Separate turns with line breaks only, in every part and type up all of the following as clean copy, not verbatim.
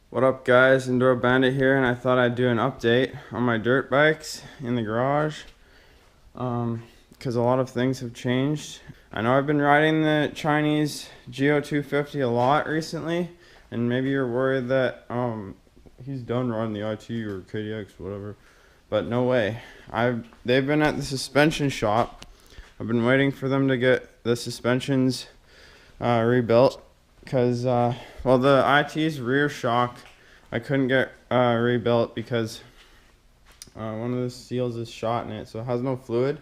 What up guys, Enduro Bandit here, and I thought I'd do an update on my dirt bikes in the garage because a lot of things have changed. I know I've been riding the Chinese GIO250 a lot recently, and maybe you're worried that he's done riding the IT or KDX, whatever, but no way. They've been at the suspension shop. I've been waiting for them to get the suspensions rebuilt because well, the IT's rear shock I couldn't get rebuilt because one of the seals is shot in it, so it has no fluid,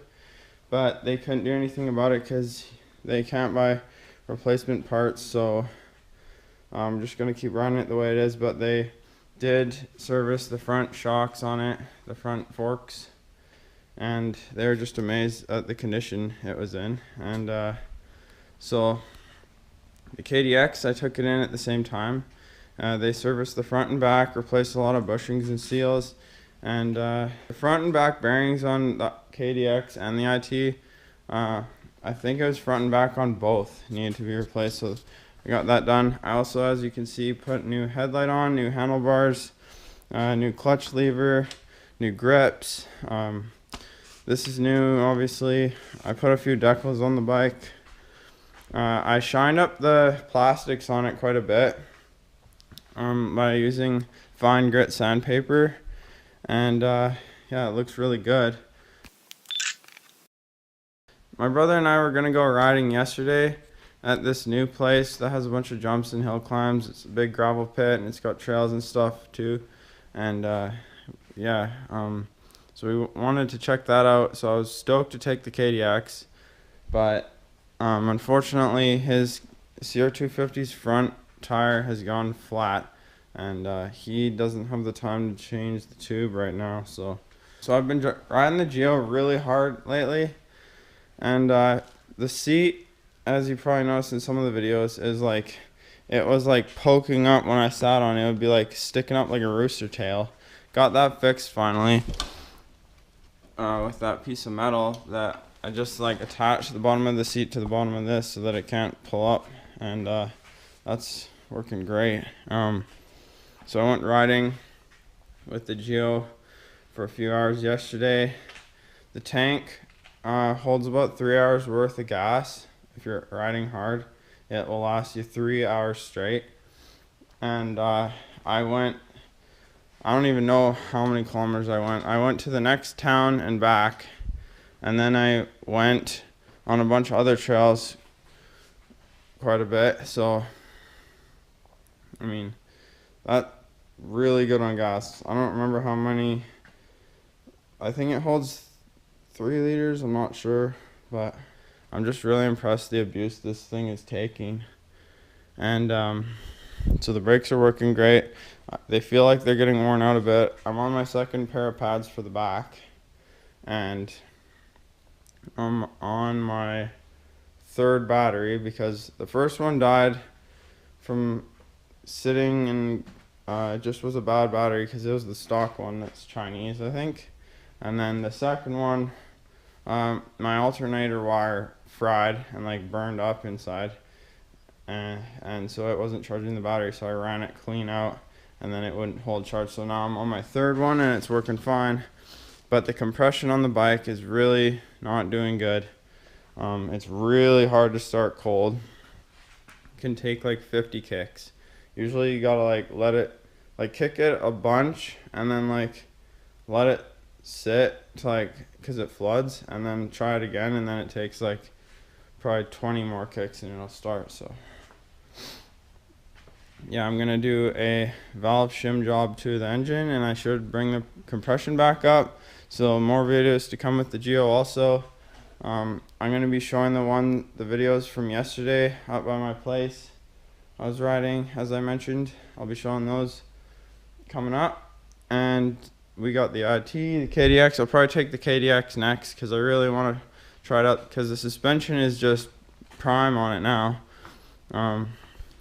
but they couldn't do anything about it because they can't buy replacement parts. So I'm just gonna keep running it the way it is, but they did service the front shocks on it, the front forks, and they were just amazed at the condition it was in. And so the KDX, I took it in at the same time. They serviced the front and back, replaced a lot of bushings and seals, and the front and back bearings on the KDX and the IT, I think it was front and back on both, needed to be replaced, so I got that done. I also, as you can see, put new headlight on, new handlebars, new clutch lever, new grips. This is new, obviously. I put a few decals on the bike. I shined up the plastics on it quite a bit by using fine grit sandpaper, and yeah, it looks really good. My brother and I were gonna go riding yesterday at this new place that has a bunch of jumps and hill climbs. It's a big gravel pit and it's got trails and stuff too, and yeah, so we wanted to check that out, so I was stoked to take the KDX, but unfortunately his CR250's front tire has gone flat, and he doesn't have the time to change the tube right now. So I've been riding the GIO really hard lately, and the seat, as you probably noticed in some of the videos, is like, it was like poking up when I sat on it. It would be like sticking up like a rooster tail. Got that fixed finally with that piece of metal that I just like attached the bottom of the seat to the bottom of this so that it can't pull up, and that's working great. So I went riding with the GIO for a few hours yesterday. The tank holds about 3 hours worth of gas. If you're riding hard, it will last you 3 hours straight. And I don't even know how many kilometers I went. I went to the next town and back, and then I went on a bunch of other trails quite a bit. So I mean, that's really good on gas. I don't remember how many. I think it holds 3 liters, I'm not sure, but I'm just really impressed the abuse this thing is taking. And so the brakes are working great. They feel like they're getting worn out a bit. I'm on my second pair of pads for the back, and I'm on my third battery because the first one died from sitting, and it just was a bad battery because it was the stock one that's Chinese, I think. And then the second one, my alternator wire fried and like burned up inside, and so it wasn't charging the battery, so I ran it clean out and then it wouldn't hold charge. So now I'm on my third one and it's working fine, but the compression on the bike is really not doing good. It's really hard to start cold. It can take like 50 kicks. Usually you gotta like let it, like kick it a bunch and then like let it sit to like, cause it floods, and then try it again, and then it takes like probably 20 more kicks and it'll start. So yeah, I'm gonna do a valve shim job to the engine, and I should bring the compression back up. So more videos to come with the GIO also. I'm gonna be showing the videos from yesterday out by my place I was riding, as I mentioned. I'll be showing those coming up. And we got the IT, the KDX. I'll probably take the KDX next because I really want to try it out because the suspension is just prime on it now.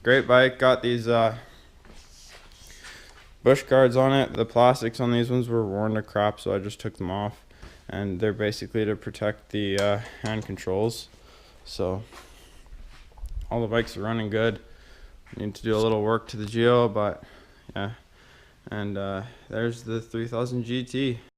Great bike. Got these bush guards on it. The plastics on these ones were worn to crap, so I just took them off, and they're basically to protect the hand controls. So all the bikes are running good. Need to do a little work to the GIO, but Yeah, and there's the 3000 GT.